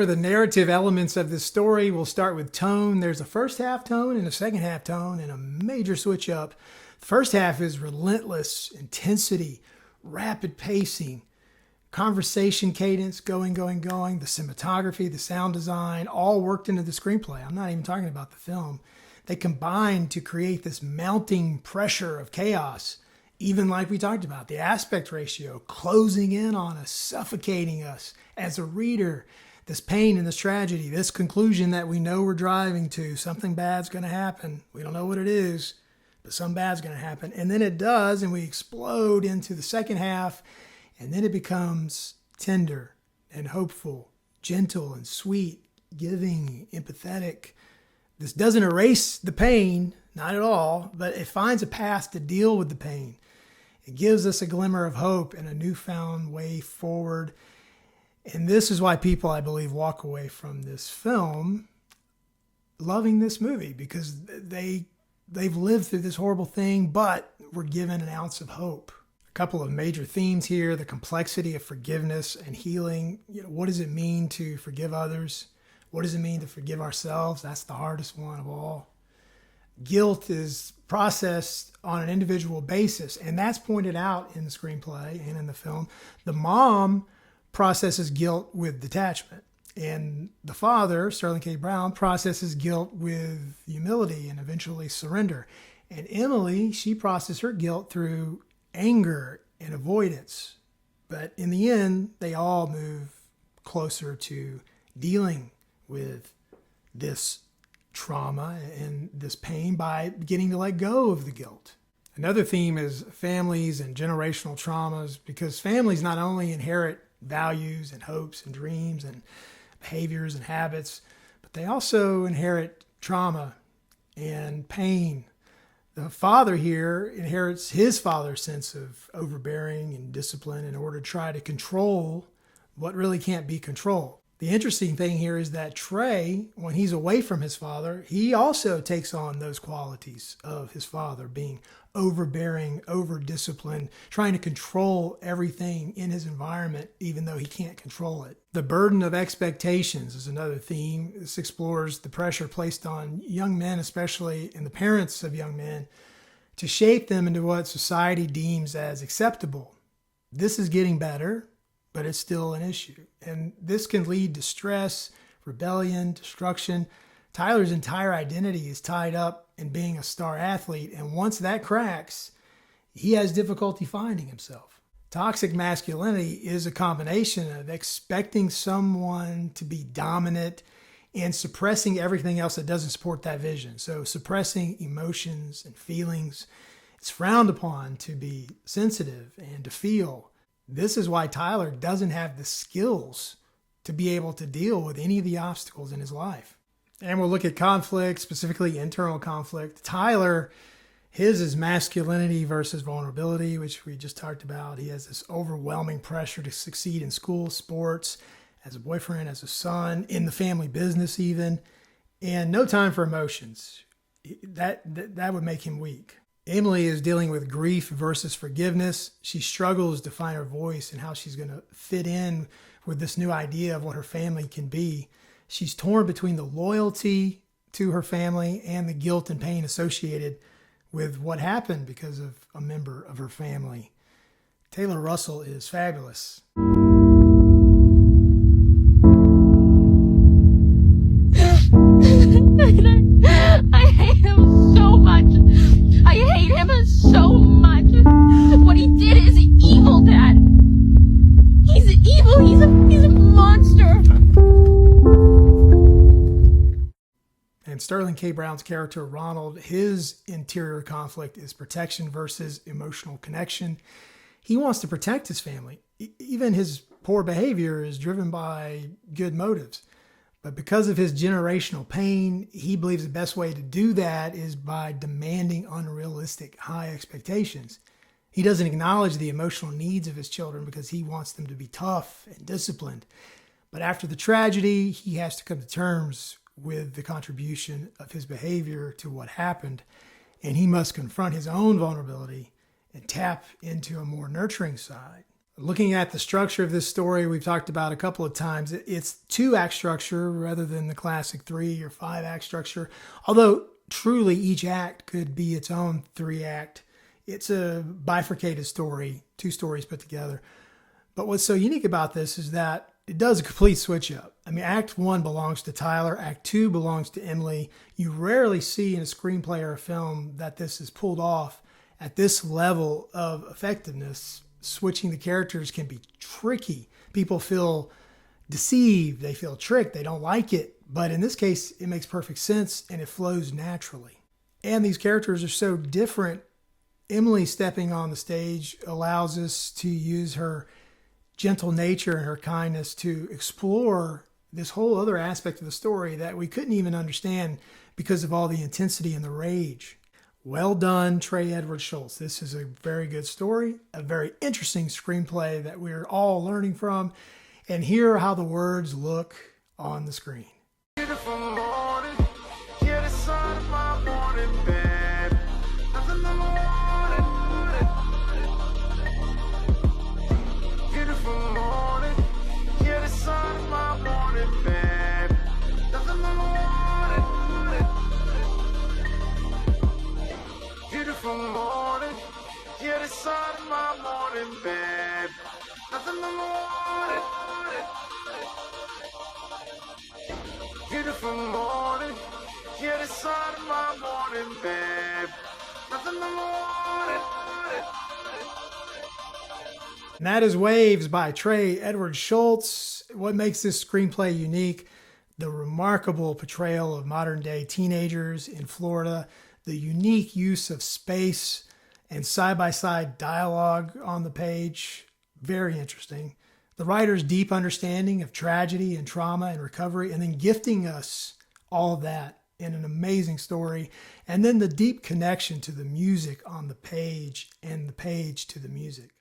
for the narrative elements of this story, we'll start with tone. There's a first half tone and a second half tone and a major switch up. The first half is relentless intensity, rapid pacing, conversation cadence, going. The cinematography, the sound design, all worked into the screenplay. I'm not even talking about the film. They combine to create this mounting pressure of chaos. Even like we talked about, the aspect ratio closing in on us, suffocating us as a reader. This pain and this tragedy, this conclusion that we know we're driving to, something bad's going to happen. We don't know what it is, but some bad's going to happen. And then it does, and we explode into the second half, and then it becomes tender and hopeful, gentle and sweet, giving, empathetic. This doesn't erase the pain, not at all, but it finds a path to deal with the pain. It gives us a glimmer of hope and a newfound way forward. And this is why people, I believe, walk away from this film loving this movie, because they've lived through this horrible thing, but were given an ounce of hope. A couple of major themes here: the complexity of forgiveness and healing. What does it mean to forgive others? What does it mean to forgive ourselves? That's the hardest one of all. Guilt is processed on an individual basis, and that's pointed out in the screenplay and in the film. The mom processes guilt with detachment, and the father, Sterling K. Brown, processes guilt with humility and eventually surrender. And Emily, she processes her guilt through anger and avoidance. But in the end, they all move closer to dealing with this trauma and this pain by beginning to let go of the guilt. Another theme is families and generational traumas, because families not only inherit values and hopes and dreams and behaviors and habits, but they also inherit trauma and pain. The father here inherits his father's sense of overbearing and discipline in order to try to control what really can't be controlled. The interesting thing here is that Trey, when he's away from his father, he also takes on those qualities of his father, being overbearing, over-disciplined, trying to control everything in his environment, even though he can't control it. The burden of expectations is another theme. This explores the pressure placed on young men, especially, and the parents of young men, to shape them into what society deems as acceptable. This is getting better, but it's still an issue. And this can lead to stress, rebellion, destruction. Tyler's entire identity is tied up in being a star athlete, and once that cracks, he has difficulty finding himself. Toxic masculinity is a combination of expecting someone to be dominant and suppressing everything else that doesn't support that vision. So suppressing emotions and feelings. It's frowned upon to be sensitive and to feel. This is why Tyler doesn't have the skills to be able to deal with any of the obstacles in his life. And we'll look at conflict, specifically internal conflict. Tyler, his is masculinity versus vulnerability, which we just talked about. He has this overwhelming pressure to succeed in school, sports, as a boyfriend, as a son, in the family business even, and no time for emotions. That would make him weak. Emily is dealing with grief versus forgiveness. She struggles to find her voice and how she's going to fit in with this new idea of what her family can be. She's torn between the loyalty to her family and the guilt and pain associated with what happened because of a member of her family. Taylor Russell is fabulous. I hate him so much. I hate him so much. What he did is evil, Dad. He's evil. He's a monster. And Sterling K. Brown's character, Ronald, his interior conflict is protection versus emotional connection. He wants to protect his family. Even his poor behavior is driven by good motives. But because of his generational pain, he believes the best way to do that is by demanding unrealistic high expectations. He doesn't acknowledge the emotional needs of his children because he wants them to be tough and disciplined. But after the tragedy, he has to come to terms with the contribution of his behavior to what happened, and he must confront his own vulnerability and tap into a more nurturing side. Looking at the structure of this story, we've talked about a couple of times. It's 2-act structure rather than the classic 3 or 5-act structure. Although truly each act could be its own 3-act. It's a bifurcated story, 2 stories put together. But what's so unique about this is that it does a complete switch up. I mean, Act 1 belongs to Tyler. Act 2 belongs to Emily. You rarely see in a screenplay or a film that this is pulled off at this level of effectiveness. Switching the characters can be tricky. People feel deceived. They feel tricked. They don't like it. But in this case, it makes perfect sense and it flows naturally. And these characters are so different. Emily stepping on the stage allows us to use her gentle nature and her kindness to explore this whole other aspect of the story that we couldn't even understand because of all the intensity and the rage. Well done, Trey Edward Shults. This is a very good story, a very interesting screenplay that we're all learning from, and here are how the words look on the screen. Beautiful morning, you're the sun of my morning, babe. Nothing but morning. Beautiful morning, you're the sun of my morning, babe. Nothing but morning. Beautiful morning, you're the sun of my morning, babe. Nothing but morning. Beautiful morning, you're the sun of my morning, babe. Nothing but morning. And that is Waves by Trey Edward Shults. What makes this screenplay unique? The remarkable portrayal of modern day teenagers in Florida, the unique use of space and side-by-side dialogue on the page. Very interesting. The writer's deep understanding of tragedy and trauma and recovery, and then gifting us all of that in an amazing story. And then the deep connection to the music on the page and the page to the music.